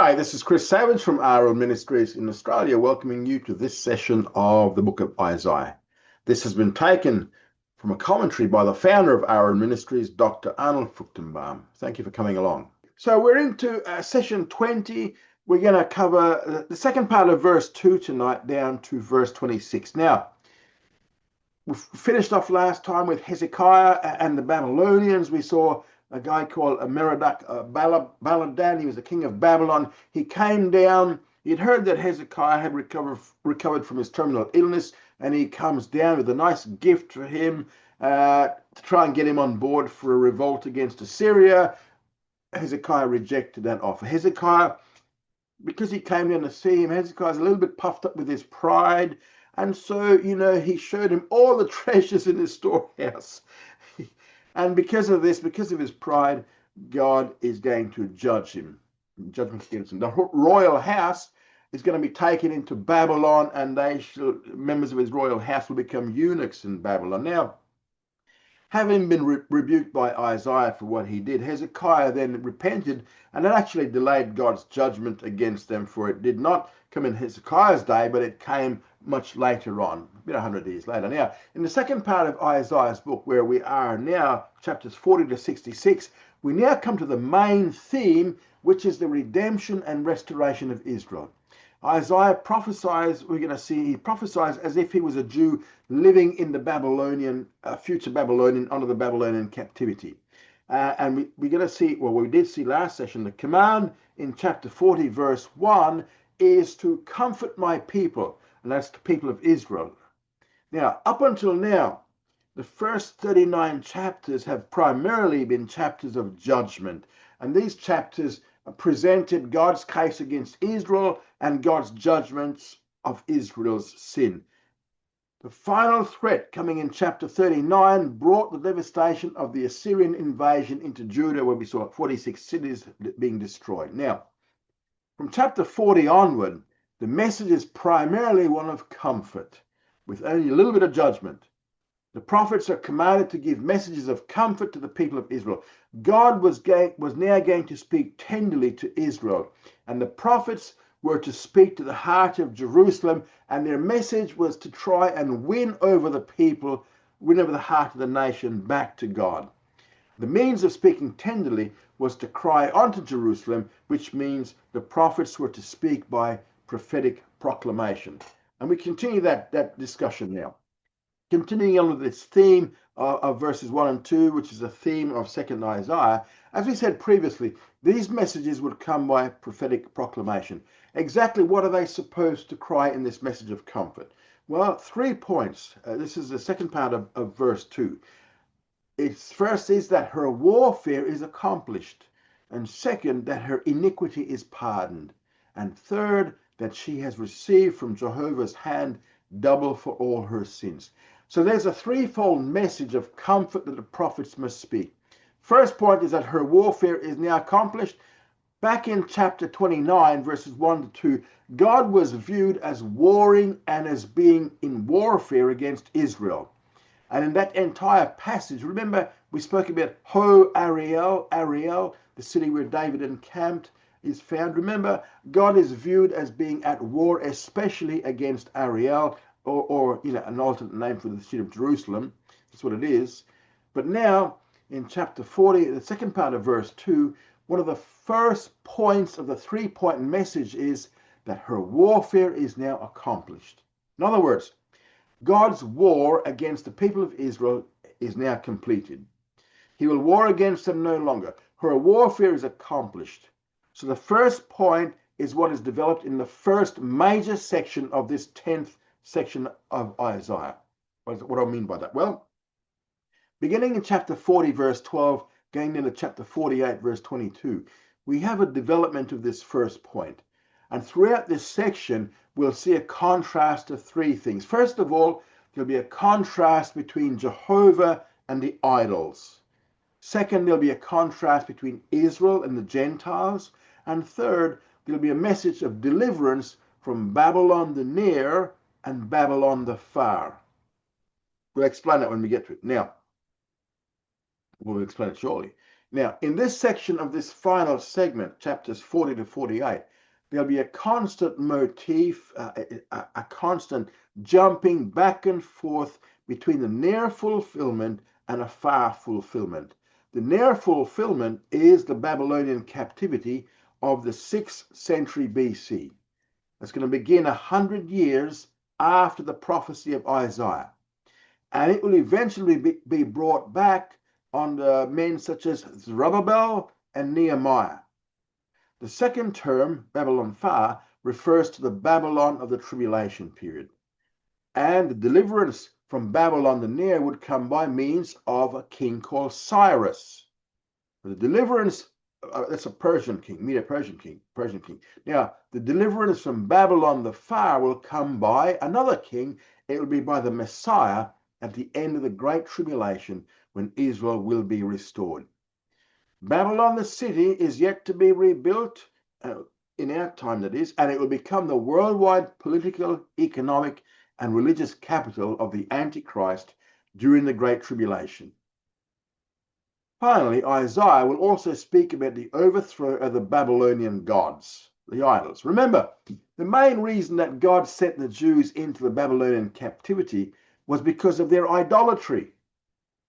G'day, this is Chris Savage from RL Ministries in Australia, welcoming you to this session of the book of Isaiah. This has been taken from a commentary by the founder of RL Ministries, Dr. Arnold Fruchtenbaum. Thank you for coming along. So we're into session 20. We're going to cover the second part of verse 2 tonight down to verse 26. Now, we finished off last time with Hezekiah and the Babylonians. We saw a guy called Merodach Baladan. He was the king of Babylon. He came down. He'd heard that Hezekiah had recovered from his terminal illness, and he comes down with a nice gift for him to try and get him on board for a revolt against Assyria. Hezekiah rejected that offer. Hezekiah, because he came down to see him, Hezekiah's a little bit puffed up with his pride, and so, he showed him all the treasures in his storehouse. And because of this, because of his pride, God is going to judge him. Judgment against him. The royal house is going to be taken into Babylon, and members of his royal house will become eunuchs in Babylon. Now, having been rebuked by Isaiah for what he did, Hezekiah then repented, and it actually delayed God's judgment against them, for it did not come in Hezekiah's day, but it came much later on, about 100 years later. Now, in the second part of Isaiah's book, where we are now, chapters 40 to 66, we now come to the main theme, which is the redemption and restoration of Israel. Isaiah prophesies, we're going to see, he prophesies as if he was a Jew living in the Babylonian, future Babylonian, under the Babylonian captivity. And we're going to see, well, we did see last session, the command in chapter 40, verse 1, is to comfort my people, and that's the people of Israel. Now, up until now, the first 39 chapters have primarily been chapters of judgment, and these chapters presented God's case against Israel and God's judgments of Israel's sin. The final threat coming in chapter 39 brought the devastation of the Assyrian invasion into Judah, where we saw 46 cities being destroyed. Now, from chapter 40 onward, the message is primarily one of comfort, with only a little bit of judgment. The prophets are commanded to give messages of comfort to the people of Israel. God was now going to speak tenderly to Israel, and the prophets were to speak to the heart of Jerusalem, and their message was to try and win over the people, win over the heart of the nation back to God. The means of speaking tenderly was to cry unto Jerusalem, which means the prophets were to speak by prophetic proclamation. And we continue that discussion now. Continuing on with this theme of verses 1 and 2, which is a theme of 2nd Isaiah, as we said previously, these messages would come by prophetic proclamation. Exactly what are they supposed to cry in this message of comfort? Well, 3 points. This is the second part of verse 2. Its first is that her warfare is accomplished, and second, that her iniquity is pardoned, and third, that she has received from Jehovah's hand double for all her sins. So there's a threefold message of comfort that the prophets must speak. First point is that her warfare is now accomplished. Back in chapter 29, verses 1 to 2, God was viewed as warring and as being in warfare against Israel. And in that entire passage, remember, we spoke about Ariel, the city where David encamped, is found. Remember, God is viewed as being at war, especially against Ariel, or an alternate name for the city of Jerusalem. That's what it is. But now, in chapter 40, the second part of verse 2, one of the first points of the 3-point message is that her warfare is now accomplished. In other words, God's war against the people of Israel is now completed. He will war against them no longer. Her warfare is accomplished. So the first point is what is developed in the first major section of this 10th section of Isaiah. What do I mean by that? Well, beginning in chapter 40, verse 12, going into chapter 48, verse 22, we have a development of this first point. And throughout this section, we'll see a contrast of 3 things. First of all, there'll be a contrast between Jehovah and the idols. Second, there'll be a contrast between Israel and the Gentiles. And third, there'll be a message of deliverance from Babylon the near and Babylon the far. We'll explain that when we get to it. Now, we'll explain it shortly. Now, in this section of this final segment, chapters 40 to 48, there'll be a constant motif, a constant jumping back and forth between the near fulfillment and a far fulfillment. The near fulfillment is the Babylonian captivity of the 6th century BC. It's going to begin 100 years after the prophecy of Isaiah. And it will eventually be brought back under men such as Zerubbabel and Nehemiah. The second term, Babylon Far, refers to the Babylon of the tribulation period. And the deliverance from Babylon the near would come by means of a king called Cyrus. The deliverance, that's a Persian king, Medo-Persian king, Persian king. Now, the deliverance from Babylon the Far will come by another king. It will be by the Messiah at the end of the Great Tribulation, when Israel will be restored. Babylon the city is yet to be rebuilt, in our time that is, and it will become the worldwide political, economic, and religious capital of the Antichrist during the Great Tribulation. Finally, Isaiah will also speak about the overthrow of the Babylonian gods, the idols. Remember, the main reason that God sent the Jews into the Babylonian captivity was because of their idolatry.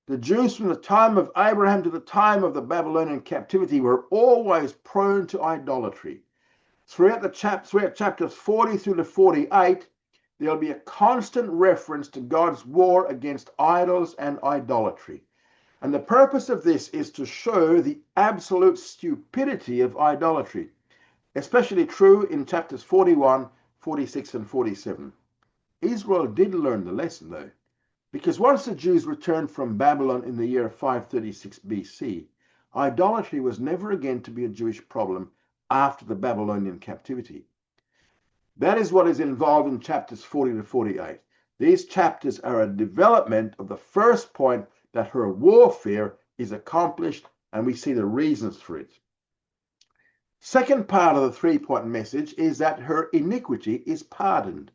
The Jews from the time of Abraham to the time of the Babylonian captivity were always prone to idolatry. Throughout chapters 40 through to 48, there'll be a constant reference to God's war against idols and idolatry. And the purpose of this is to show the absolute stupidity of idolatry, especially true in chapters 41, 46, and 47. Israel did learn the lesson, though, because once the Jews returned from Babylon in the year 536 BC, idolatry was never again to be a Jewish problem after the Babylonian captivity. That is what is involved in chapters 40 to 48. These chapters are a development of the first point, that her warfare is accomplished, and we see the reasons for it. Second part of the three-point message is that her iniquity is pardoned.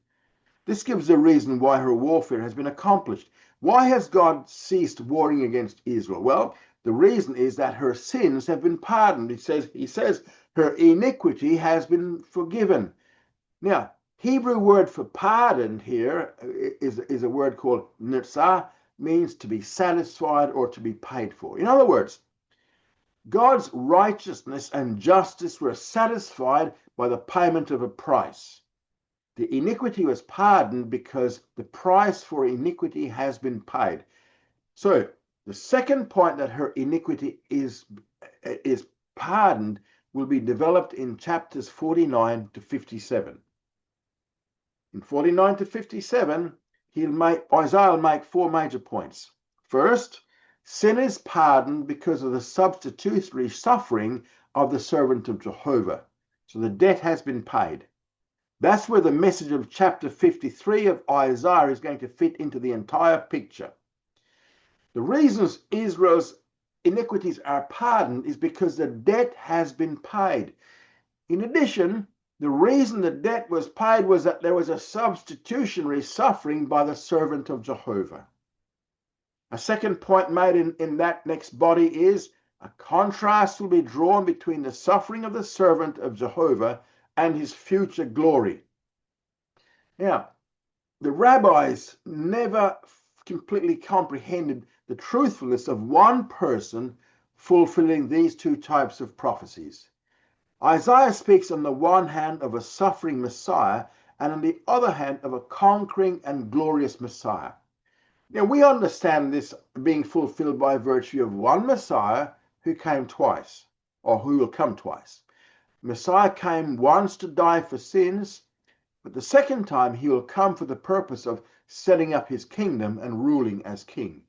This gives the reason why her warfare has been accomplished. Why has God ceased warring against Israel? Well, the reason is that her sins have been pardoned. He says her iniquity has been forgiven. Now, Hebrew word for pardoned here is a word called nitzah, means to be satisfied or to be paid for. In other words, God's righteousness and justice were satisfied by the payment of a price. The iniquity was pardoned because the price for iniquity has been paid. So the second point, that her iniquity is pardoned, will be developed in chapters 49 to 57. In 49 to 57, Isaiah will make four major points. First, sin is pardoned because of the substitutionary suffering of the servant of Jehovah. So the debt has been paid. That's where the message of chapter 53 of Isaiah is going to fit into the entire picture. The reasons Israel's iniquities are pardoned is because the debt has been paid. In addition, the reason the debt was paid was that there was a substitutionary suffering by the servant of Jehovah. A second point made in that next body is a contrast will be drawn between the suffering of the servant of Jehovah and his future glory. Now, the rabbis never completely comprehended the truthfulness of one person fulfilling these two types of prophecies. Isaiah speaks on the one hand of a suffering Messiah, and on the other hand of a conquering and glorious Messiah. Now, we understand this being fulfilled by virtue of one Messiah who came twice, or who will come twice. Messiah came once to die for sins, but the second time he will come for the purpose of setting up his kingdom and ruling as king.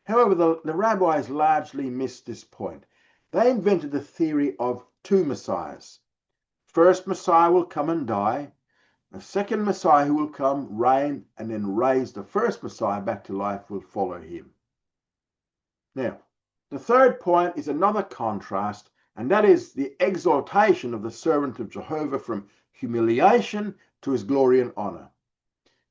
However, the rabbis largely missed this point. They invented the theory of two messiahs. First Messiah will come and die. The second Messiah who will come, reign, and then raise the first Messiah back to life will follow him. Now, the third point is another contrast, and that is the exaltation of the servant of Jehovah from humiliation to his glory and honor.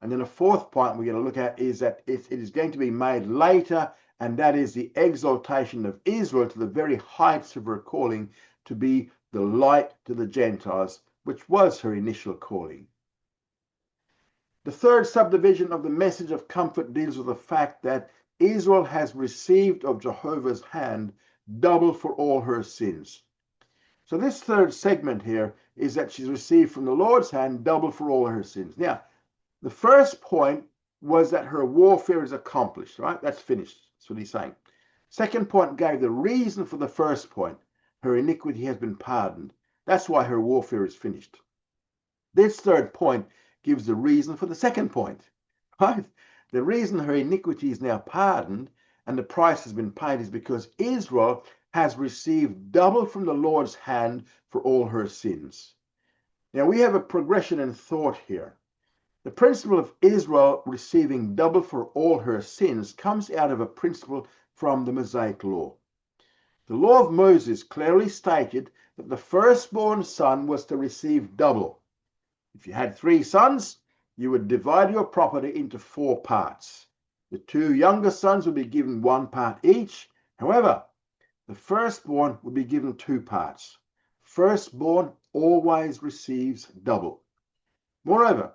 And then a fourth point we're going to look at is that it is going to be made later and that is the exaltation of Israel to the very heights of her calling to be the light to the Gentiles, which was her initial calling. The third subdivision of the message of comfort deals with the fact that Israel has received of Jehovah's hand double for all her sins. So this third segment here is that she's received from the Lord's hand double for all her sins. Now, the first point was that her warfare is accomplished, right? That's finished. That's what he's saying. Second point gave the reason for the first point. Her iniquity has been pardoned. That's why her warfare is finished. This third point gives the reason for the second point, right? The reason her iniquity is now pardoned and the price has been paid is because Israel has received double from the Lord's hand for all her sins. Now we have a progression in thought here. The principle of Israel receiving double for all her sins comes out of a principle from the Mosaic law. The law of Moses clearly stated that the firstborn son was to receive double. If you had 3 sons, you would divide your property into 4 parts. The 2 younger sons would be given 1 part each. However, the firstborn would be given 2 parts. Firstborn always receives double. Moreover,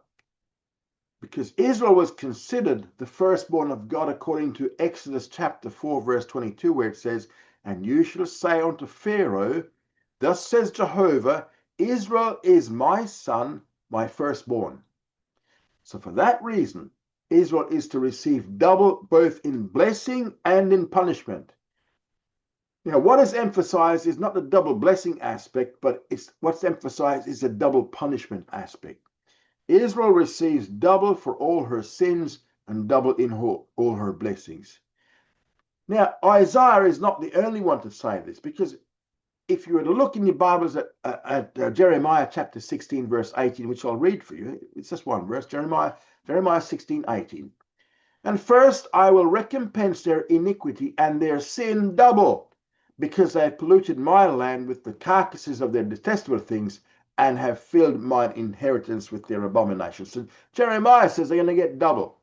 because Israel was considered the firstborn of God according to Exodus chapter 4 verse 22, where it says, "And you shall say unto Pharaoh, Thus says Jehovah, Israel is my son, my firstborn." So for that reason, Israel is to receive double both in blessing and in punishment. Now, what is emphasized is not the double blessing aspect, but what's emphasized is the double punishment aspect. Israel receives double for all her sins and double in all her blessings. Now, Isaiah is not the only one to say this, because if you were to look in your Bibles at Jeremiah chapter 16, verse 18, which I'll read for you, it's just one verse, Jeremiah 16, 18. "And first I will recompense their iniquity and their sin double, because they have polluted my land with the carcasses of their detestable things and have filled mine inheritance with their abominations." So Jeremiah says they're going to get double.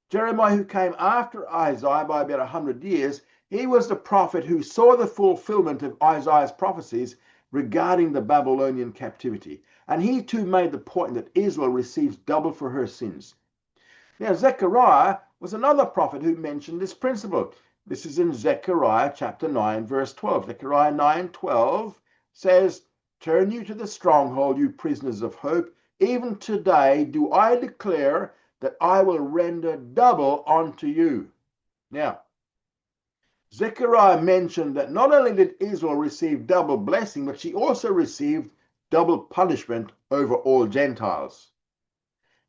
Jeremiah, who came after Isaiah by about 100 years, he was the prophet who saw the fulfillment of Isaiah's prophecies regarding the Babylonian captivity. And he too made the point that Israel receives double for her sins. Now, Zechariah was another prophet who mentioned this principle. This is in Zechariah chapter 9, verse 12. Zechariah 9:12 says, "Turn you to the stronghold, you prisoners of hope. Even today do I declare that I will render double unto you." Now, Zechariah mentioned that not only did Israel receive double blessing, but she also received double punishment over all Gentiles.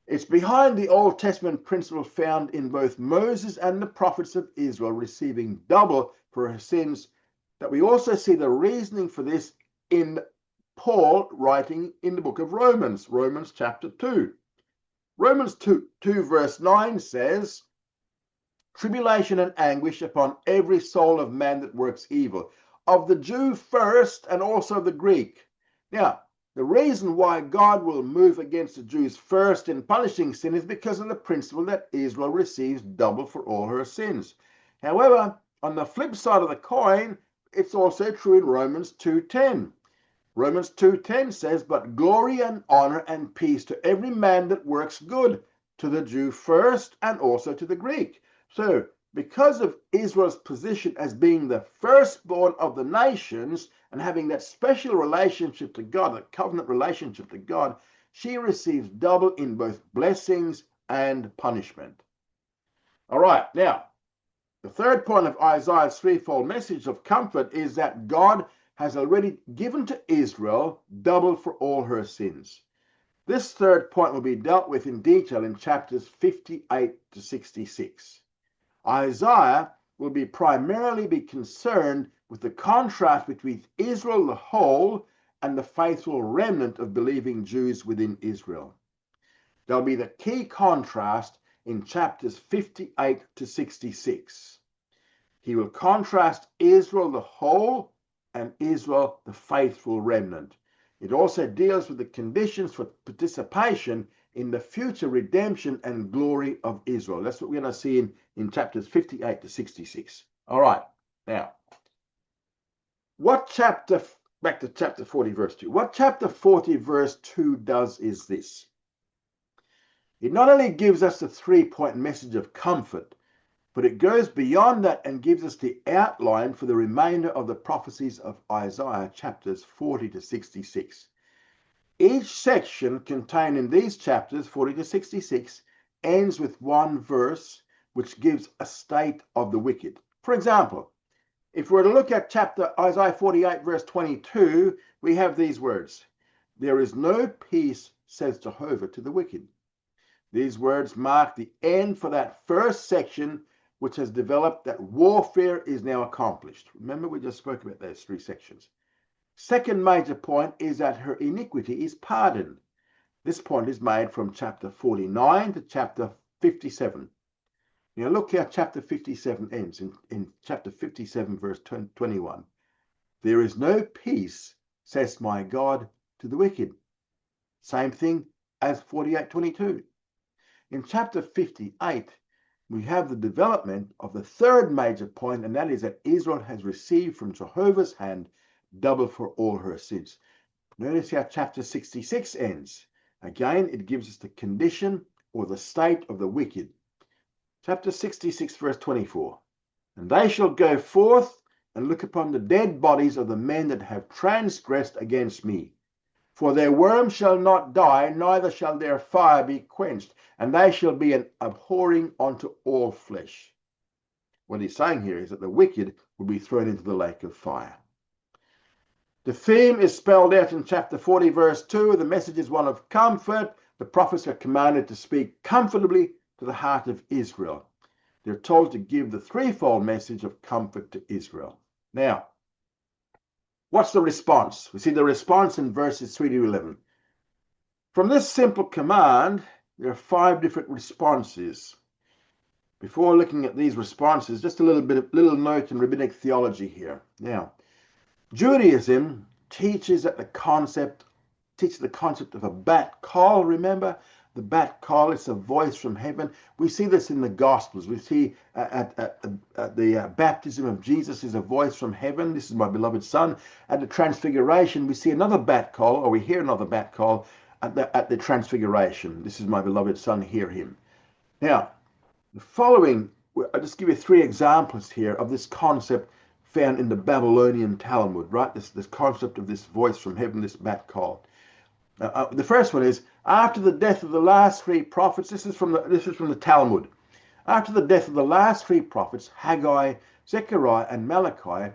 It's behind the Old Testament principle found in both Moses and the prophets of Israel receiving double for her sins that we also see the reasoning for this in Paul writing in the book of Romans, Romans chapter 2. Romans 2 verse 9 says, "Tribulation and anguish upon every soul of man that works evil, of the Jew first and also the Greek." Now, the reason why God will move against the Jews first in punishing sin is because of the principle that Israel receives double for all her sins. However, on the flip side of the coin, it's also true in Romans 2:10. Romans 2:10 says, "But glory and honor and peace to every man that works good, to the Jew first and also to the Greek." So, because of Israel's position as being the firstborn of the nations and having that special relationship to God, that covenant relationship to God, she receives double in both blessings and punishment. All right, now, the third point of Isaiah's threefold message of comfort is that God has already given to Israel double for all her sins. This third point will be dealt with in detail in chapters 58 to 66. Isaiah will primarily be concerned with the contrast between Israel the whole and the faithful remnant of believing Jews within Israel. There'll be the key contrast in chapters 58 to 66. He will contrast Israel the whole and Israel the faithful remnant. It also deals with the conditions for participation in the future redemption and glory of Israel. That's what we're going to see in chapters 58 to 66. All right, now, back to chapter 40, verse 2. What chapter 40, verse 2 does is this. It not only gives us the 3-point message of comfort, but it goes beyond that and gives us the outline for the remainder of the prophecies of Isaiah, chapters 40 to 66. Each section contained in these chapters, 40 to 66, ends with one verse which gives a state of the wicked. For example, if we were to look at chapter Isaiah 48, verse 22, we have these words. There is no peace, says Jehovah, to the wicked. These words mark the end for that first section, which has developed that warfare is now accomplished. Remember, we just spoke about those 3 sections. Second major point is that her iniquity is pardoned. This point is made from chapter 49 to chapter 57. Now look how chapter 57 ends, in chapter 57, verse 21. There is no peace, says my God, to the wicked. Same thing as 48:22. In chapter 58, we have the development of the third major point, and that is that Israel has received from Jehovah's hand double for all her sins. Notice how chapter 66 ends. Again, it gives us the condition or the state of the wicked. Chapter 66, verse 24. And they shall go forth and look upon the dead bodies of the men that have transgressed against me. For their worm shall not die, neither shall their fire be quenched, and they shall be an abhorring unto all flesh. What he's saying here is that the wicked will be thrown into the lake of fire. The theme is spelled out in chapter 40, verse 2. The message is one of comfort. The prophets are commanded to speak comfortably to the heart of Israel. They're told to give the threefold message of comfort to Israel. Now, what's the response? We see the response in verses 3 to 11. From this simple command, there are 5 different responses. Before looking at these responses, just a little note in rabbinic theology here. Now, Judaism teaches the concept of a bat call. Remember, the bat call is a voice from heaven. We see this in the Gospels. We see at the baptism of Jesus is a voice from heaven. This is my beloved Son. At the Transfiguration, we see another bat call, or we hear another bat call at the Transfiguration. This is my beloved Son, hear him. Now, the following, I'll just give you 3 examples here of this concept found in the Babylonian Talmud, right? This concept of this voice from heaven, this bat call. The first one is, after the death of the last 3 prophets, this is from the Talmud. After the death of the last 3 prophets, Haggai, Zechariah, and Malachi,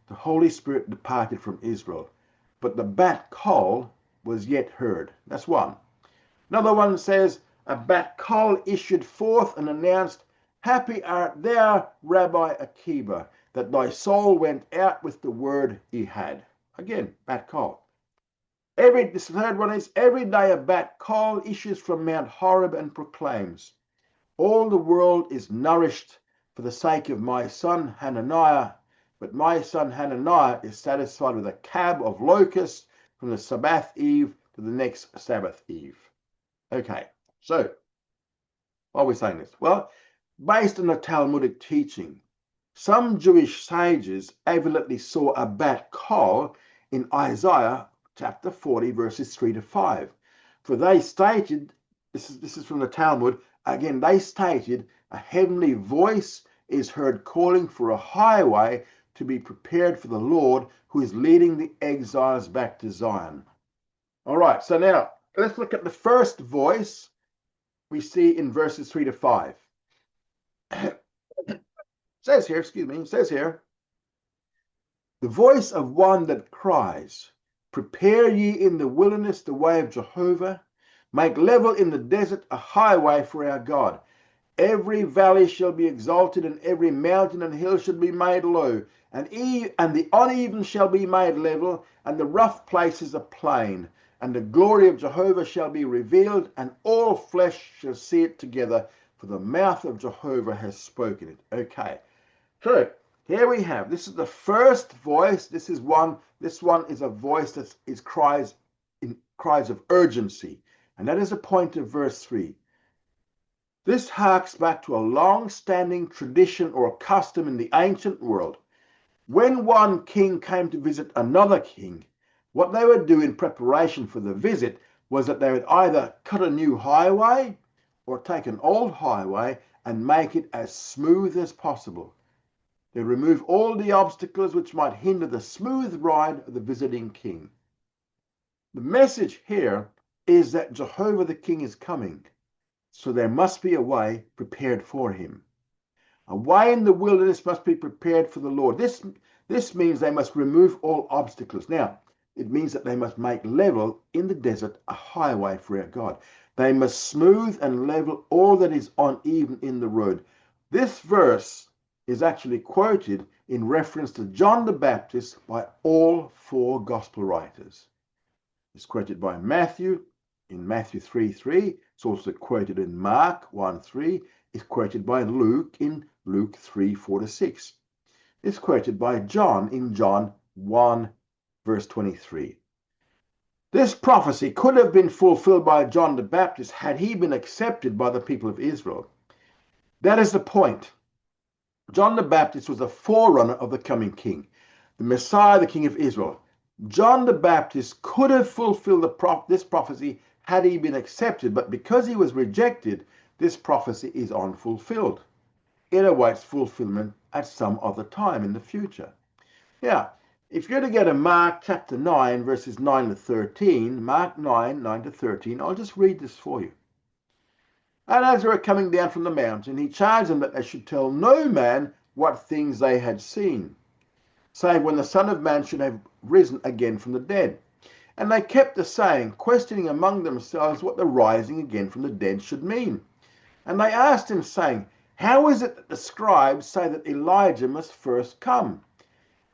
the Holy Spirit departed from Israel, but the bat call was yet heard. That's one. Another one says, a bat call issued forth and announced, happy art thou, Rabbi Akiba, that thy soul went out with the word he had. Again, bat call. This third one is, every day a bat call issues from Mount Horeb and proclaims, all the world is nourished for the sake of my son Hananiah, but my son Hananiah is satisfied with a cab of locusts from the Sabbath eve to the next Sabbath eve. Okay, so why are we saying this? Well, based on the Talmudic teaching, some Jewish sages evidently saw a bat call in Isaiah chapter 40, verses 3 to 5. For they stated, this is from the Talmud, again, they stated, a heavenly voice is heard calling for a highway to be prepared for the Lord, who is leading the exiles back to Zion. All right, so now let's look at the first voice we see in verses 3 to 5. Says here, the voice of one that cries, prepare ye in the wilderness the way of Jehovah, make level in the desert a highway for our God. Every valley shall be exalted, and every mountain and hill shall be made low, and the uneven shall be made level, and the rough places a plain. And the glory of Jehovah shall be revealed, and all flesh shall see it together, for the mouth of Jehovah has spoken it. Okay, so here we have, this is the first voice. This one is a voice that is cries of urgency. And that is the point of verse 3. This harks back to a long-standing tradition or custom in the ancient world. When one king came to visit another king, what they would do in preparation for the visit was that they would either cut a new highway or take an old highway and make it as smooth as possible. They remove all the obstacles which might hinder the smooth ride of the visiting king. The message here is that Jehovah the King is coming, so there must be a way prepared for him. A way in the wilderness must be prepared for the Lord. This means they must remove all obstacles. Now, it means that they must make level in the desert a highway for our God. They must smooth and level all that is uneven in the road. This verse is actually quoted in reference to John the Baptist by all four gospel writers. It's quoted by Matthew in Matthew 3:3. It's also quoted in Mark 1:3. It's quoted by Luke in Luke 3:4-6. It's quoted by John in John 1 verse 23. This prophecy could have been fulfilled by John the Baptist had he been accepted by the people of Israel. That is the point. John the Baptist was a forerunner of the coming king, the Messiah, the King of Israel. John the Baptist could have fulfilled this prophecy had he been accepted, but because he was rejected, this prophecy is unfulfilled. It awaits fulfillment at some other time in the future. Now, if you're to go to Mark chapter 9, verses 9-13, Mark 9:9-13, I'll just read this for you. And as they were coming down from the mountain, he charged them that they should tell no man what things they had seen, save when the Son of Man should have risen again from the dead. And they kept the saying, questioning among themselves what the rising again from the dead should mean. And they asked him, saying, how is it that the scribes say that Elijah must first come?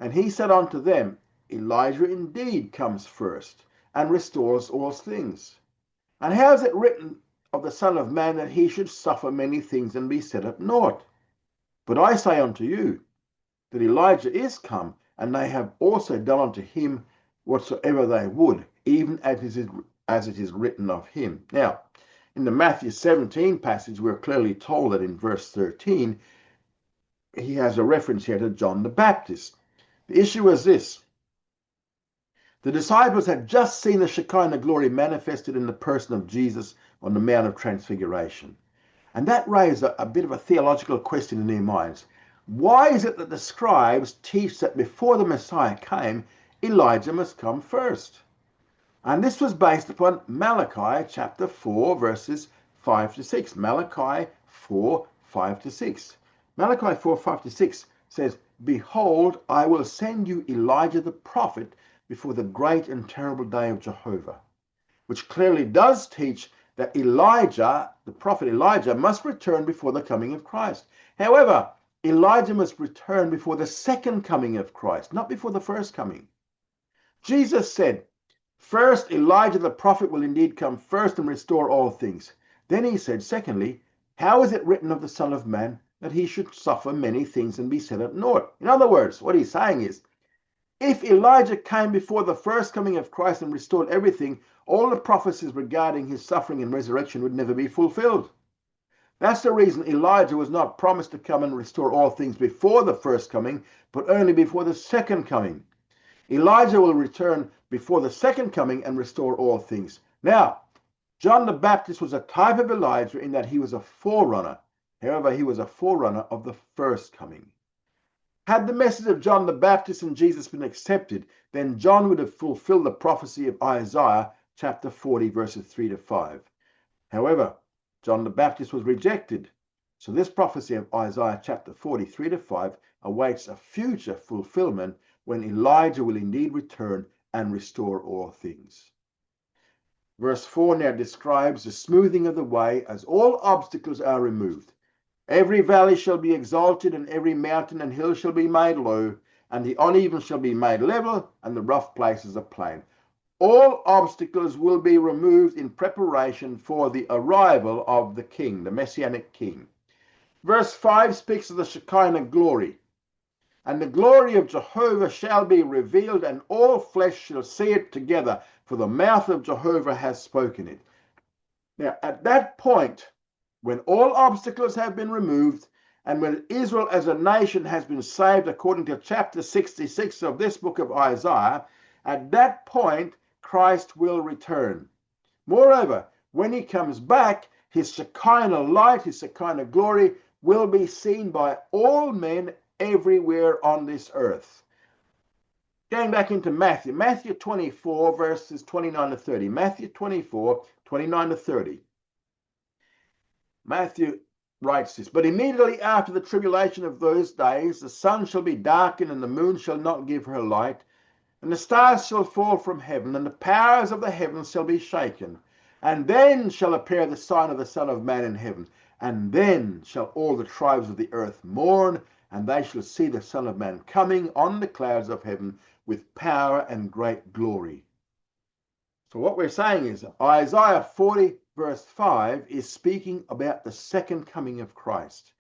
And he said unto them, Elijah indeed comes first, and restores all things. And how is it written of the Son of Man that he should suffer many things and be set at naught? But I say unto you, that Elijah is come, and they have also done unto him whatsoever they would, even as it is written of him. Now, in the Matthew 17 passage, we're clearly told that in verse 13, he has a reference here to John the Baptist. The issue is this. The disciples had just seen the Shekinah glory manifested in the person of Jesus on the Mount of Transfiguration. And that raised a bit of a theological question in their minds. Why is it that the scribes teach that before the Messiah came, Elijah must come first? And this was based upon Malachi chapter 4, verses 5-6. Malachi 4, 5-6. Malachi 4, 5-6 says, Behold, I will send you Elijah the prophet before the great and terrible day of Jehovah. Which clearly does teach that Elijah, the prophet Elijah, must return before the coming of Christ. However, Elijah must return before the second coming of Christ, not before the first coming. Jesus said, first, Elijah the prophet will indeed come first and restore all things. Then he said, secondly, how is it written of the Son of Man that he should suffer many things and be set at naught? In other words, what he's saying is, if Elijah came before the first coming of Christ and restored everything, all the prophecies regarding his suffering and resurrection would never be fulfilled. That's the reason Elijah was not promised to come and restore all things before the first coming, but only before the second coming. Elijah will return before the second coming and restore all things. Now, John the Baptist was a type of Elijah in that he was a forerunner. However, he was a forerunner of the first coming. Had the message of John the Baptist and Jesus been accepted, then John would have fulfilled the prophecy of Isaiah chapter 40, verses 3-5. However, John the Baptist was rejected. So this prophecy of Isaiah chapter 40, 3-5 awaits a future fulfillment when Elijah will indeed return and restore all things. Verse 4 now describes the smoothing of the way as all obstacles are removed. Every valley shall be exalted, and every mountain and hill shall be made low, and the uneven shall be made level, and the rough places are plain. All obstacles will be removed in preparation for the arrival of the King, the Messianic King. Verse 5 speaks of the Shekinah glory. And the glory of Jehovah shall be revealed, and all flesh shall see it together, for the mouth of Jehovah has spoken it. Now, at that point, when all obstacles have been removed, and when Israel as a nation has been saved according to chapter 66 of this book of Isaiah, at that point, Christ will return. Moreover, when he comes back, his Shekinah light, his Shekinah glory, will be seen by all men everywhere on this earth. Going back into Matthew 24, verses 29 to 30. Matthew 24, 29 to 30. Matthew writes this, "But immediately after the tribulation of those days, the sun shall be darkened, and the moon shall not give her light, and the stars shall fall from heaven, and the powers of the heavens shall be shaken. And then shall appear the sign of the Son of Man in heaven. And then shall all the tribes of the earth mourn, and they shall see the Son of Man coming on the clouds of heaven with power and great glory." So what we're saying is Isaiah 40 verse 5 is speaking about the second coming of Christ,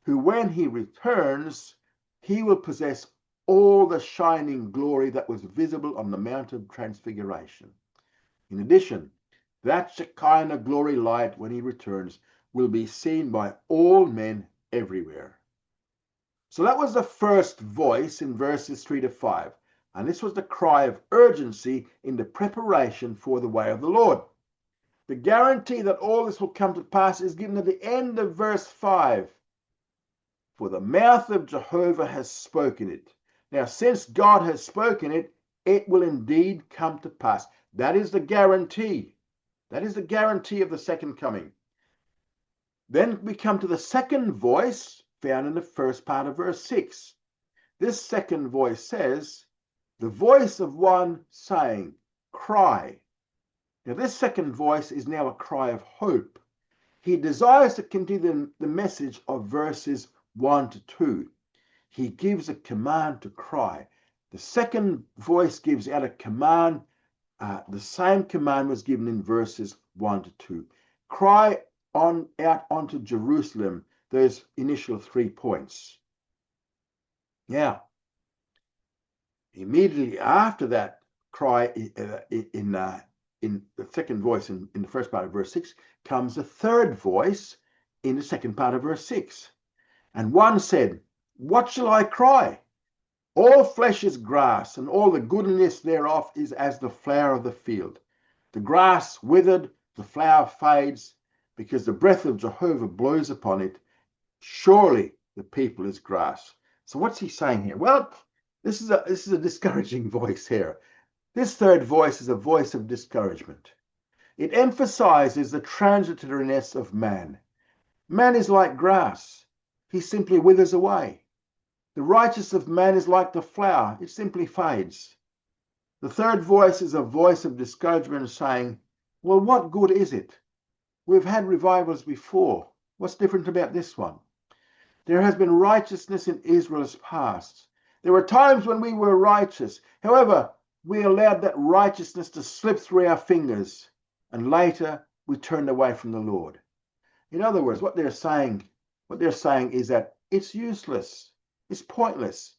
who when he returns, he will possess all the shining glory that was visible on the Mount of Transfiguration. In addition, that Shekinah glory light when he returns will be seen by all men everywhere. So that was the first voice in verses 3 to 5. And this was the cry of urgency in the preparation for the way of the Lord. The guarantee that all this will come to pass is given at the end of verse 5. For the mouth of Jehovah has spoken it. Now, since God has spoken it, it will indeed come to pass. That is the guarantee. That is the guarantee of the second coming. Then we come to the second voice found in the first part of verse 6. This second voice says, "The voice of one saying, cry." Now this second voice is now a cry of hope. He desires to continue the message of verses 1 to 2. He gives a command to cry. The second voice gives out a command. The same command was given in verses 1 to 2. Cry out onto Jerusalem, those initial 3 points. Now, immediately after that cry in the second voice in the first part of verse 6 comes the third voice in the second part of verse 6. And one said, "What shall I cry? All flesh is grass, and all the goodness thereof is as the flower of the field. The grass withered, the flower fades, because the breath of Jehovah blows upon it. Surely the people is grass." So what's he saying here? Well, this is a discouraging voice here. This third voice is a voice of discouragement. It emphasizes the transitoriness of man. Man is like grass. He simply withers away. The righteousness of man is like the flower. It simply fades. The third voice is a voice of discouragement saying, well, what good is it? We've had revivals before. What's different about this one? There has been righteousness in Israel's past. There were times when we were righteous. However, we allowed that righteousness to slip through our fingers, and later we turned away from the Lord. In other words, what they're saying is that it's useless. It's pointless.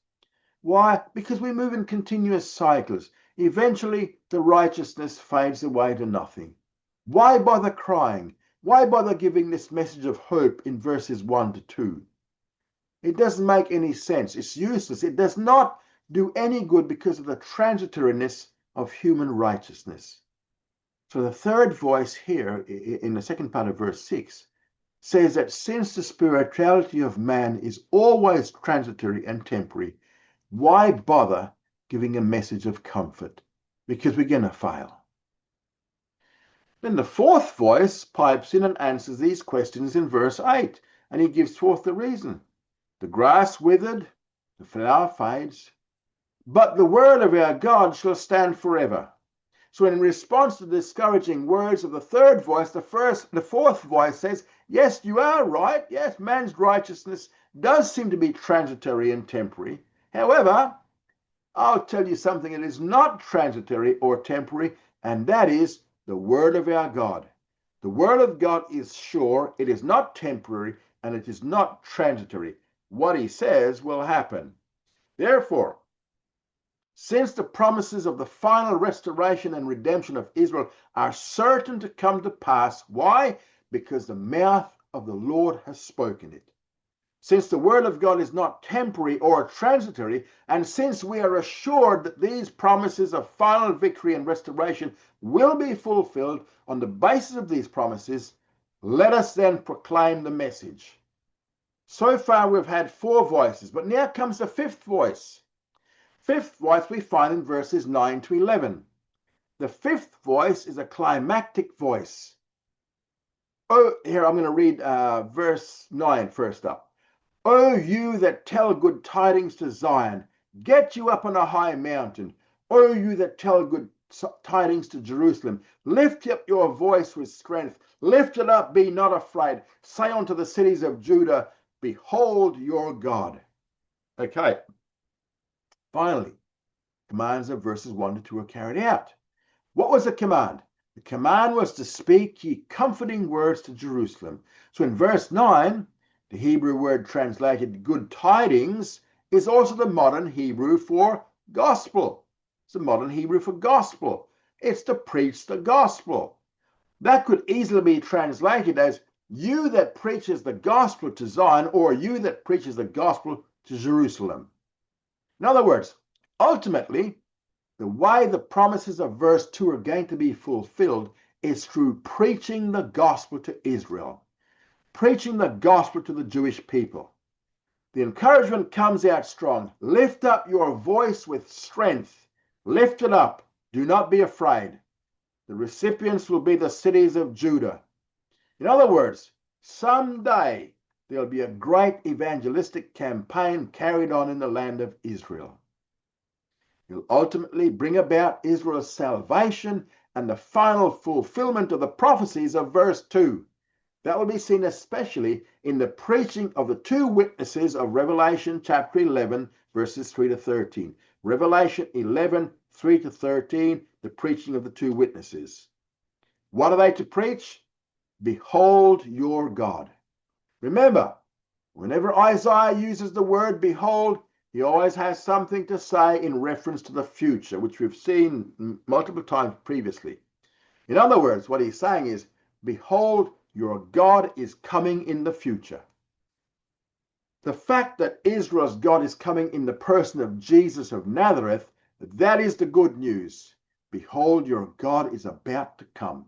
Why? Because we move in continuous cycles. Eventually, the righteousness fades away to nothing. Why bother crying? Why bother giving this message of hope in verses 1 to 2? It doesn't make any sense. It's useless. It does not do any good because of the transitoriness of human righteousness. So the third voice here in the second part of verse 6 says that since the spirituality of man is always transitory and temporary, why bother giving a message of comfort? Because we're going to fail. Then the fourth voice pipes in and answers these questions in verse 8, and he gives forth the reason. The grass withered, the flower fades, but the word of our God shall stand forever. So in response to the discouraging words of the third voice, the fourth voice says, yes, you are right. Yes, man's righteousness does seem to be transitory and temporary. However, I'll tell you something that is not transitory or temporary, and that is the word of our God. The word of God is sure, it is not temporary, and it is not transitory. What he says will happen. Therefore, Since the promises of the final restoration and redemption of Israel are certain to come to pass. Why? Because the mouth of the Lord has spoken it. Since the word of God is not temporary or transitory, and since we are assured that these promises of final victory and restoration will be fulfilled on the basis of these promises, let us then proclaim the message. So far we've had 4 voices, but now comes the 5th voice. 5th voice we find in verses 9 to 11. The 5th voice is a climactic voice. Oh, here I'm going to read verse 9 first up. O you that tell good tidings to Zion, get you up on a high mountain. O you that tell good tidings to Jerusalem, lift up your voice with strength. Lift it up, be not afraid. Say unto the cities of Judah, behold your God. Okay. Finally, commands of verses 1 to 2 are carried out. What was the command? The command was to speak ye comforting words to Jerusalem. So in verse 9, the Hebrew word translated good tidings is also the modern Hebrew for gospel. It's the modern Hebrew for gospel. It's to preach the gospel. That could easily be translated as you that preaches the gospel to Zion, or you that preaches the gospel to Jerusalem. In other words, ultimately, the way the promises of verse 2 are going to be fulfilled is through preaching the gospel to Israel, preaching the gospel to the Jewish people. The encouragement comes out strong. Lift up your voice with strength. Lift it up. Do not be afraid. The recipients will be the cities of Judah. In other words, someday there'll be a great evangelistic campaign carried on in the land of Israel. Will ultimately bring about Israel's salvation and the final fulfillment of the prophecies of verse 2. That will be seen especially in the preaching of the 2 witnesses of Revelation chapter 11, verses 3 to 13. Revelation 11, 3 to 13, the preaching of the 2 witnesses. What are they to preach? Behold your God. Remember, whenever Isaiah uses the word behold, he always has something to say in reference to the future, which we've seen multiple times previously. In other words, what he's saying is, behold, your God is coming in the future. The fact that Israel's God is coming in the person of Jesus of Nazareth, that is the good news. Behold, your God is about to come.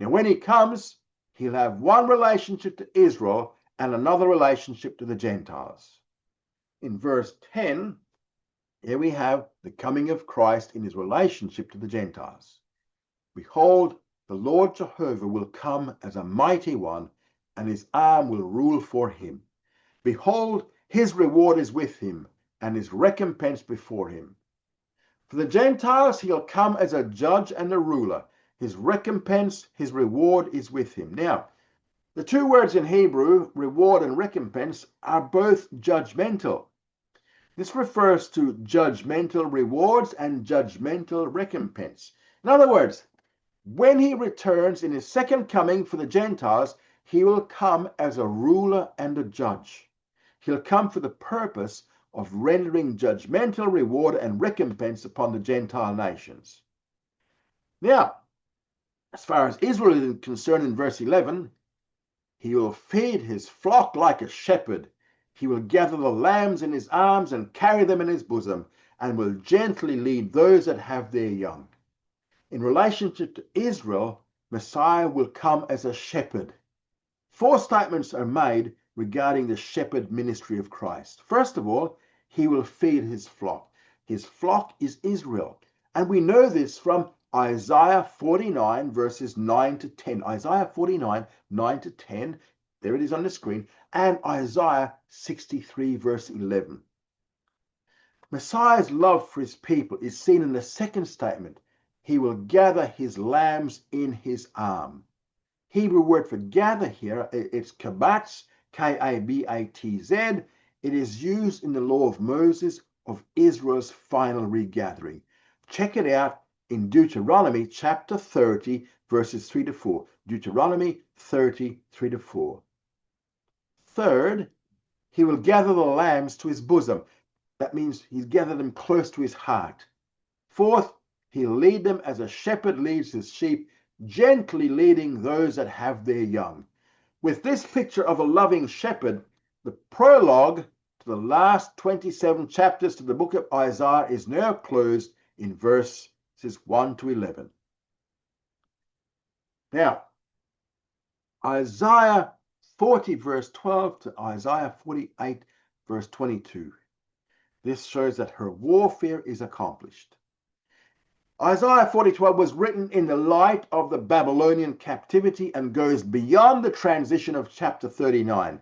Now, when he comes, he'll have one relationship to Israel and another relationship to the Gentiles. In verse 10, here we have the coming of Christ in his relationship to the Gentiles. Behold, the Lord Jehovah will come as a mighty one, and his arm will rule for him. Behold, his reward is with him, and his recompense before him. For the Gentiles, he'll come as a judge and a ruler. His recompense, his reward is with him. Now, the 2 words in Hebrew, reward and recompense, are both judgmental. This refers to judgmental rewards and judgmental recompense. In other words, when he returns in his second coming for the Gentiles, he will come as a ruler and a judge. He'll come for the purpose of rendering judgmental reward and recompense upon the Gentile nations. Now, as far as Israel is concerned in verse 11, he will feed his flock like a shepherd. He will gather the lambs in his arms and carry them in his bosom, and will gently lead those that have their young. In relationship to Israel, Messiah will come as a shepherd. 4 statements are made regarding the shepherd ministry of Christ. First of all, he will feed his flock. His flock is Israel. And we know this from Isaiah 49, verses 9 to 10. Isaiah 49, 9 to 10. There it is on the screen. And Isaiah 63, verse 11. Messiah's love for his people is seen in the second statement. He will gather his lambs in his arm. Hebrew word for gather here, it's kabatz, K-A-B-A-T-Z. It is used in the law of Moses of Israel's final regathering. Check it out in Deuteronomy chapter 30, verses 3 to 4. Deuteronomy 30, 3 to 4. Third, he will gather the lambs to his bosom. That means he's gathered them close to his heart. Fourth, he'll lead them as a shepherd leads his sheep, gently leading those that have their young. With this picture of a loving shepherd, the prologue to the last 27 chapters to the book of Isaiah is now closed in verses 1 to 11. Now, Isaiah 40 verse 12 to Isaiah 48 verse 22. This shows that her warfare is accomplished. Isaiah 40:12 was written in the light of the Babylonian captivity and goes beyond the transition of chapter 39.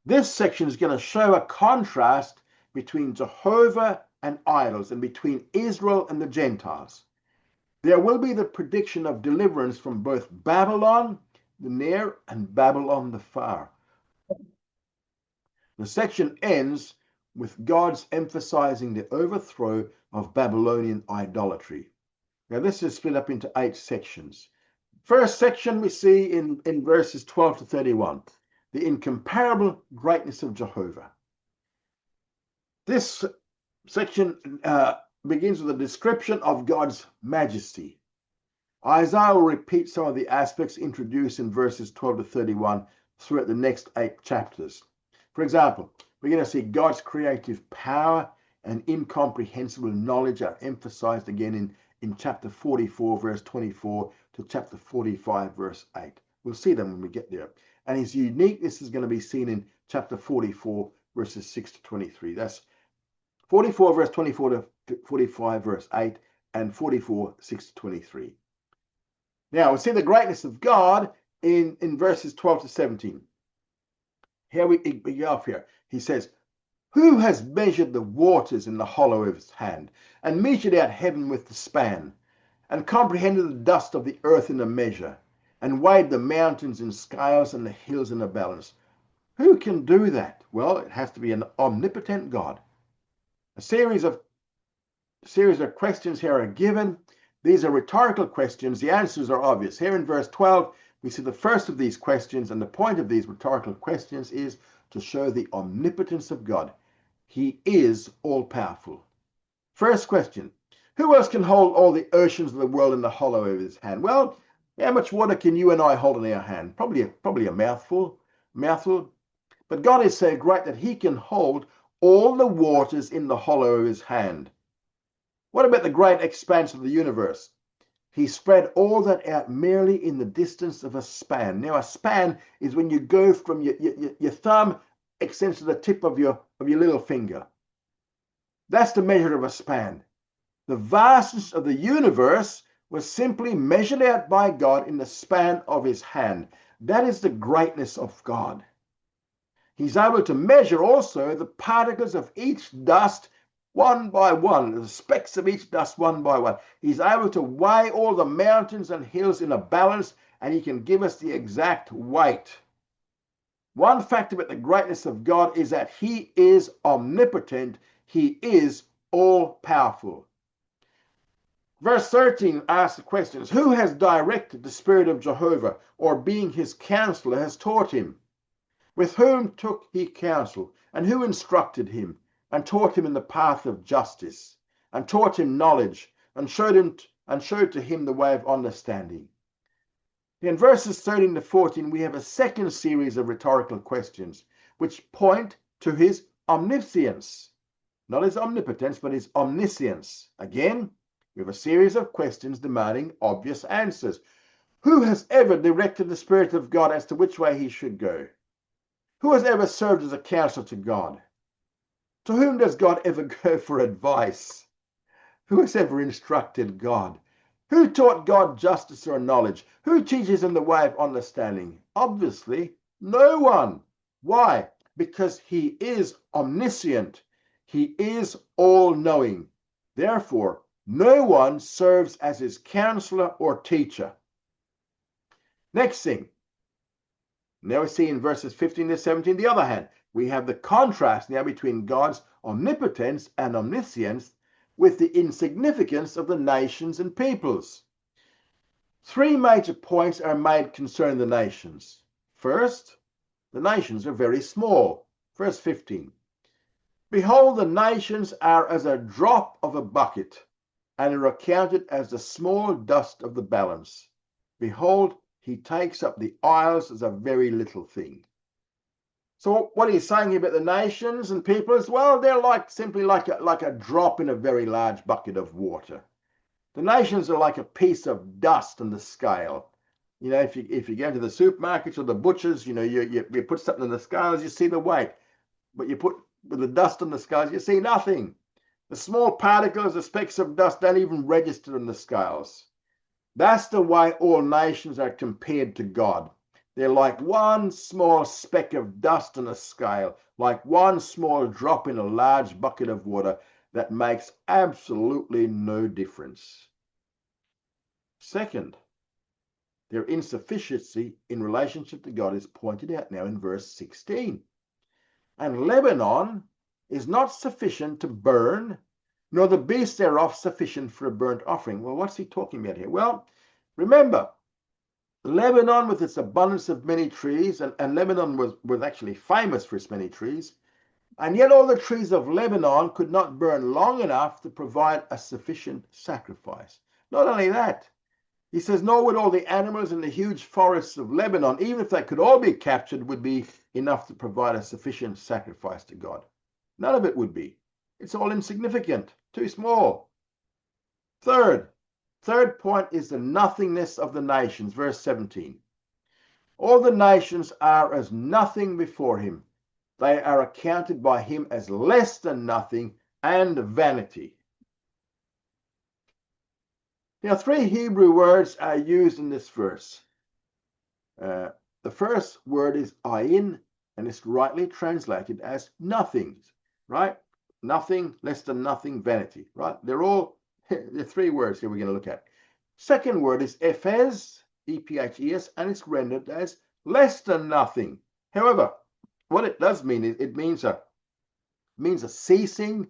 This section is going to show a contrast between Jehovah and idols and between Israel and the Gentiles. There will be the prediction of deliverance from both Babylon the near and Babylon the far. The section ends with God's emphasizing the overthrow of Babylonian idolatry. Now, this is split up into 8 sections. First section we see in verses 12 to 31, the incomparable greatness of Jehovah. This section begins with a description of God's majesty. Isaiah will repeat some of the aspects introduced in verses 12 to 31 throughout the next 8 chapters. For example, we're going to see God's creative power and incomprehensible knowledge are emphasized again in chapter 44, verse 24 to chapter 45, verse 8. We'll see them when we get there. And his uniqueness is going to be seen in chapter 44, verses 6 to 23. That's 44, verse 24 to 45, verse 8, and 44, 6 to 23. Now, we see the greatness of God in verses 12 to 17. Here we go off here. He says, "Who has measured the waters in the hollow of his hand, and measured out heaven with the span, and comprehended the dust of the earth in a measure, and weighed the mountains in scales and the hills in a balance?" Who can do that? Well, it has to be an omnipotent God. A series of questions here are given. These are rhetorical questions. The answers are obvious. Here in verse 12, we see the first of these questions, and the point of these rhetorical questions is to show the omnipotence of God. He is all-powerful. First question, who else can hold all the oceans of the world in the hollow of his hand? Well, how much water can you and I hold in our hand? Probably a mouthful. But God is so great that he can hold all the waters in the hollow of his hand. What about the great expanse of the universe? He spread all that out merely in the distance of a span. Now, a span is when you go from your thumb extends to the tip of your little finger. That's the measure of a span. The vastness of the universe was simply measured out by God in the span of his hand. That is the greatness of God. He's able to measure also the particles of each dust one by one, the specks of each dust one by one. He's able to weigh all the mountains and hills in a balance, and he can give us the exact weight. One fact about the greatness of God is that he is omnipotent. He is all-powerful. Verse 13 asks the questions, who has directed the Spirit of Jehovah, or being his counselor has taught him? With whom took he counsel, and who instructed him, and taught him in the path of justice, and taught him knowledge, and showed to him the way of understanding? In verses 13 to 14, we have a second series of rhetorical questions, which point to his omniscience. Not his omnipotence, but his omniscience. Again, we have a series of questions demanding obvious answers. Who has ever directed the Spirit of God as to which way he should go? Who has ever served as a counselor to God? To whom does God ever go for advice? Who has ever instructed God? Who taught God justice or knowledge? Who teaches him the way of understanding? Obviously, no one. Why? Because he is omniscient. He is all-knowing. Therefore, no one serves as his counselor or teacher. Next thing. Now we see in verses 15 to 17, the other hand, we have the contrast now between God's omnipotence and omniscience with the insignificance of the nations and peoples. 3 major points are made concerning the nations. First, the nations are very small. Verse 15. Behold, the nations are as a drop of a bucket, and are accounted as the small dust of the balance. Behold, he takes up the isles as a very little thing. So what he's saying about the nations and peoples, well, they're simply like a drop in a very large bucket of water. The nations are like a piece of dust on the scale. If you go to the supermarkets or the butchers, you put something in the scales, you see the weight. But you put with the dust on the scales, you see nothing. The small particles, the specks of dust, don't even register in the scales. That's the way all nations are compared to God. They're like one small speck of dust on a scale, like one small drop in a large bucket of water that makes absolutely no difference. Second, their insufficiency in relationship to God is pointed out now in verse 16. And Lebanon is not sufficient to burn, nor the beasts thereof sufficient for a burnt offering. Well, what's he talking about here? Well, remember, Lebanon with its abundance of many trees, and Lebanon was actually famous for its many trees, and yet all the trees of Lebanon could not burn long enough to provide a sufficient sacrifice. Not only that, he says, nor would all the animals in the huge forests of Lebanon, even if they could all be captured, would be enough to provide a sufficient sacrifice to God. None of it would be. It's all insignificant, too small. Third point is the nothingness of the nations, verse 17. All the nations are as nothing before him. They are accounted by him as less than nothing and vanity. Now, 3 Hebrew words are used in this verse. The first word is ayin, and it's rightly translated as nothing, right? Nothing, less than nothing, vanity, right? They're 3 words here we're going to look at. Second word is ephes, E-P-H-E-S, and it's rendered as less than nothing. However, what it does mean is it means a ceasing.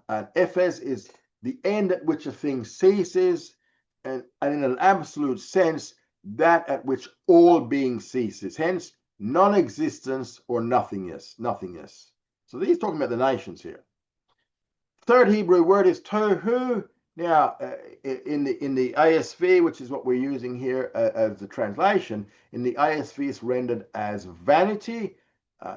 And ephes is the end at which a thing ceases, and in an absolute sense, that at which all being ceases. Hence, non-existence or nothingness. So he's talking about the nations here. Third Hebrew word is tohu. Now, in the ASV, which is what we're using here as the translation, in the ASV it's rendered as vanity.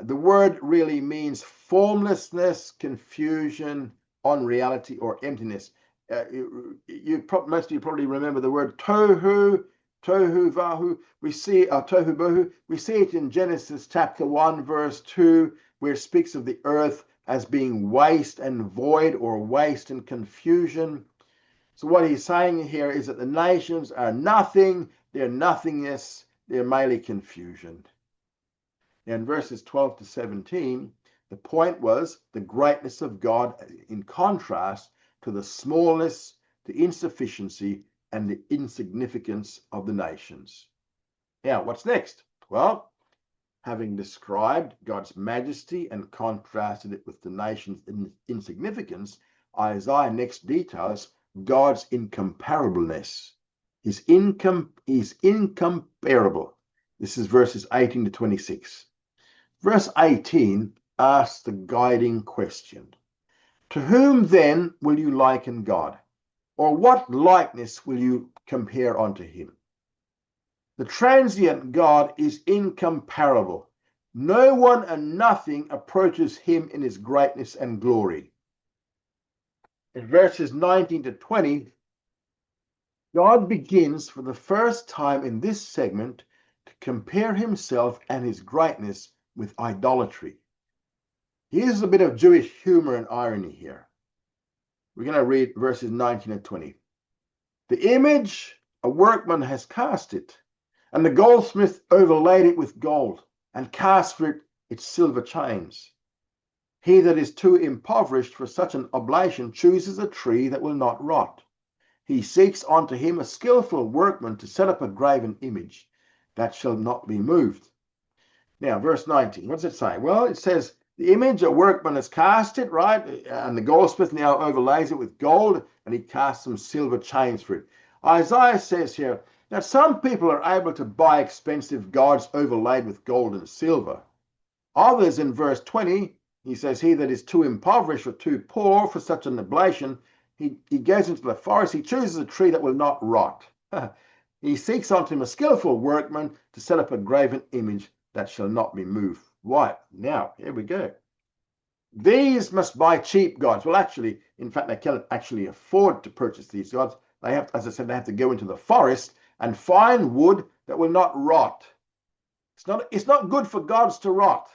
The word really means formlessness, confusion, unreality, or emptiness. Most of you probably remember the word tohu vahu. We see tohu bohu. We see it in Genesis chapter 1, verse 2, where it speaks of the earth as being waste and void, or waste and confusion. So what he's saying here is that the nations are nothing, they're nothingness, they're merely confusion. Now in verses 12 to 17, the point was the greatness of God in contrast to the smallness, the insufficiency, and the insignificance of the nations. Now, what's next? Well, having described God's majesty and contrasted it with the nation's insignificance, Isaiah next details God's incomparableness. He's incomparable. This is verses 18 to 26. Verse 18 asks the guiding question. To whom then will you liken God? Or what likeness will you compare unto him? The transient God is incomparable. No one and nothing approaches him in his greatness and glory. In verses 19 to 20, God begins for the first time in this segment to compare himself and his greatness with idolatry. Here's a bit of Jewish humor and irony here. We're going to read verses 19 and 20. The image, a workman has cast it, and the goldsmith overlaid it with gold, and cast for it its silver chains. He that is too impoverished for such an oblation chooses a tree that will not rot. He seeks unto him a skillful workman to set up a graven image that shall not be moved. Now, verse 19, what does it say? Well, it says, the image, a workman has cast it, right? And the goldsmith now overlays it with gold, and he casts some silver chains for it. Isaiah says here, that some people are able to buy expensive gods overlaid with gold and silver. Others, in verse 20, He says, he that is too impoverished or too poor for such an oblation, he goes into the forest, he chooses a tree that will not rot. He seeks unto him a skillful workman to set up a graven image that shall not be moved. Right, now, here we go. These must buy cheap gods. Well, actually, in fact, they cannot actually afford to purchase these gods. They have, as I said, they have to go into the forest and find wood that will not rot. It's not good for gods to rot.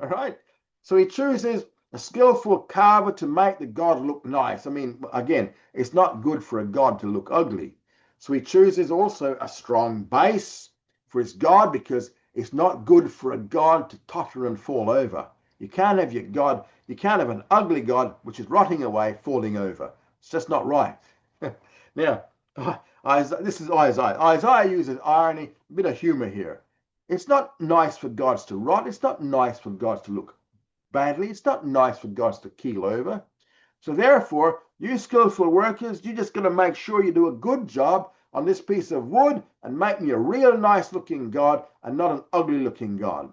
All right. So he chooses a skillful carver to make the god look nice. I mean, again, it's not good for a god to look ugly. So he chooses also a strong base for his god, because it's not good for a god to totter and fall over. You can't have your god, you can't have an ugly god which is rotting away, falling over. It's just not right. Now, this is Isaiah. Isaiah uses irony, a bit of humor here. It's not nice for gods to rot. It's not nice for gods to look badly. It's not nice for gods to keel over. So therefore, you skillful workers, you just got to make sure you do a good job on this piece of wood and make me a real nice looking god and not an ugly looking god.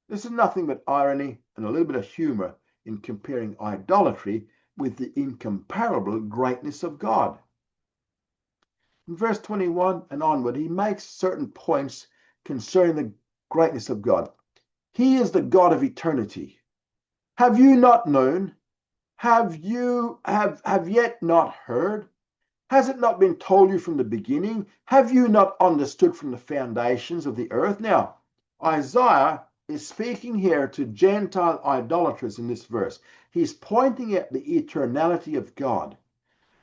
This is nothing but irony and a little bit of humor in comparing idolatry with the incomparable greatness of God. In verse 21 and onward, he makes certain points concerning the greatness of God. He is the God of eternity. Have you not known? Have yet not heard? Has it not been told you from the beginning? Have you not understood from the foundations of the earth? Now, Isaiah is speaking here to Gentile idolaters in this verse. He's pointing at the eternality of God.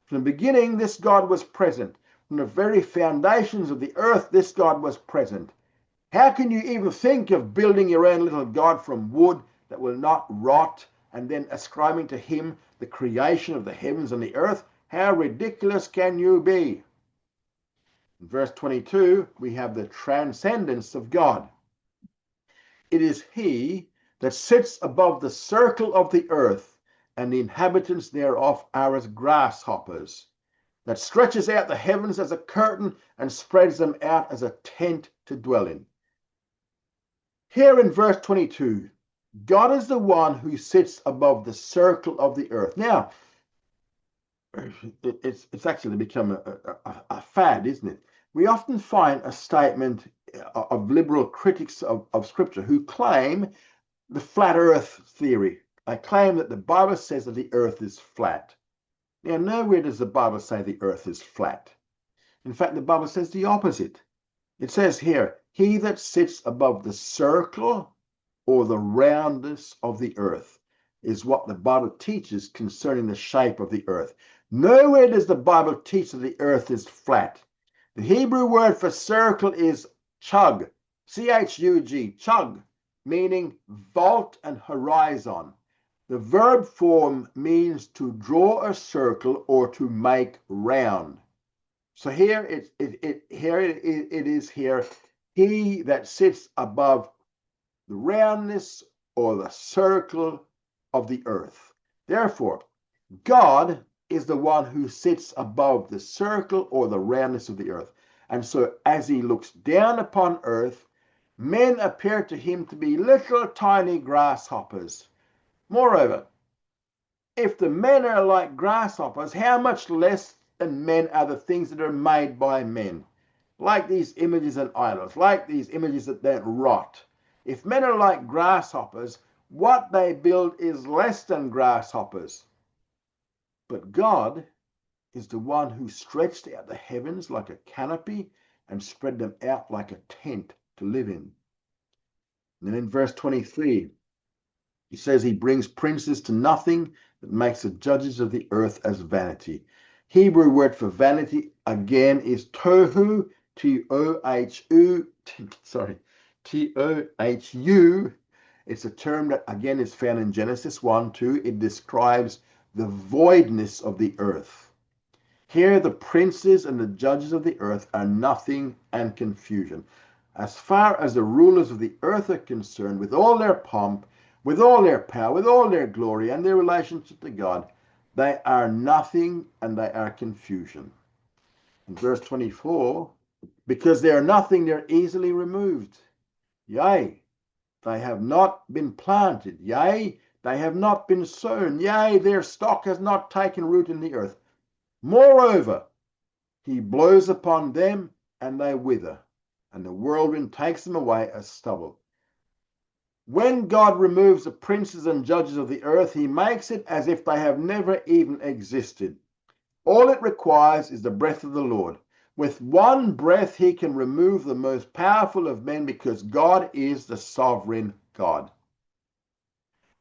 From the beginning, this God was present. From the very foundations of the earth, this God was present. How can you even think of building your own little God from wood that will not rot and then ascribing to him the creation of the heavens and the earth? How ridiculous can you be? In verse 22, we have the transcendence of God. It is he that sits above the circle of the earth, and the inhabitants thereof are as grasshoppers, that stretches out the heavens as a curtain and spreads them out as a tent to dwell in. Here in verse 22, God is the one who sits above the circle of the earth. Now, it's actually become a fad, isn't it? We often find a statement of liberal critics of Scripture who claim the flat earth theory. They claim that the Bible says that the earth is flat. Now, nowhere does the Bible say the earth is flat. In fact, the Bible says the opposite. It says here, he that sits above the circle or the roundness of the earth is what the Bible teaches concerning the shape of the earth. Nowhere does the Bible teach that the earth is flat. The Hebrew word for circle is chug, C-H-U-G, chug, meaning vault and horizon. The verb form means to draw a circle or to make round. So here it is here, he that sits above the roundness or the circle of the earth. Therefore, God is the one who sits above the circle or the roundness of the earth. And so as he looks down upon earth, men appear to him to be little tiny grasshoppers. Moreover, if the men are like grasshoppers, how much less than men are the things that are made by men, like these images and idols, like these images that don't rot. If men are like grasshoppers, what they build is less than grasshoppers. But God is the one who stretched out the heavens like a canopy and spread them out like a tent to live in. And then in verse 23, he says he brings princes to nothing, that makes the judges of the earth as vanity. Hebrew word for vanity again is tohu, T-O-H-U, T-O-H-U. It's a term that again is found in Genesis 1:2. It describes the voidness of the earth. Here the princes and the judges of the earth are nothing and confusion. As far as the rulers of the earth are concerned, with all their pomp, with all their power, with all their glory and their relationship to God, they are nothing and they are confusion. In verse 24, because they are nothing, they're easily removed. Yea, they have not been planted. Yea, They have not been sown, yea, their stock has not taken root in the earth. Moreover, he blows upon them, and they wither, and the whirlwind takes them away as stubble. When God removes the princes and judges of the earth, he makes it as if they have never even existed. All it requires is the breath of the Lord. With one breath, he can remove the most powerful of men, because God is the sovereign God.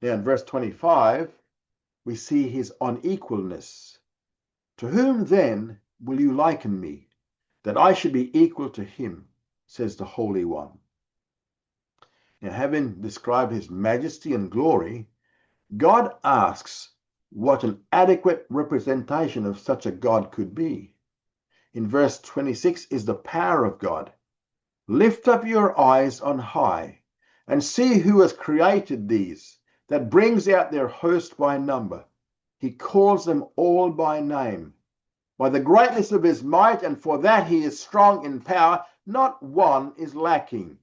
Now in verse 25, we see his unequalness. To whom then will you liken me, that I should be equal to him, says the Holy One. Now, having described his majesty and glory, God asks what an adequate representation of such a God could be. In verse 26 is the power of God. Lift up your eyes on high, and see who has created these, that brings out their host by number. He calls them all by name. By the greatness of his might, and for that he is strong in power, not one is lacking.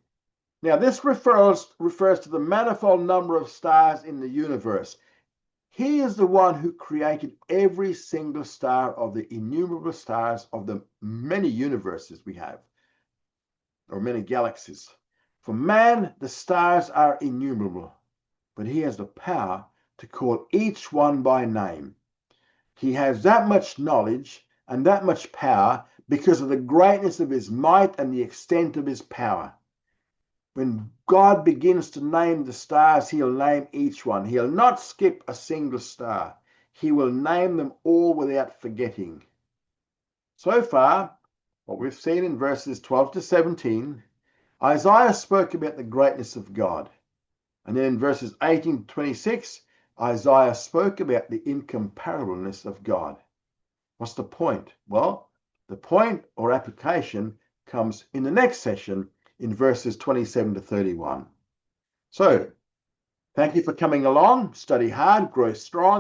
Now this refers to the manifold number of stars in the universe. He is the one who created every single star of the innumerable stars of the many universes we have, or many galaxies. For man, the stars are innumerable, but he has the power to call each one by name. He has that much knowledge and that much power because of the greatness of his might and the extent of his power. When God begins to name the stars, he'll name each one. He'll not skip a single star. He will name them all without forgetting. So far, what we've seen in verses 12 to 17, Isaiah spoke about the greatness of God. And then in verses 18 to 26, Isaiah spoke about the incomparableness of God. What's the point? Well, the point or application comes in the next session in verses 27 to 31. So, thank you for coming along. Study hard, grow strong,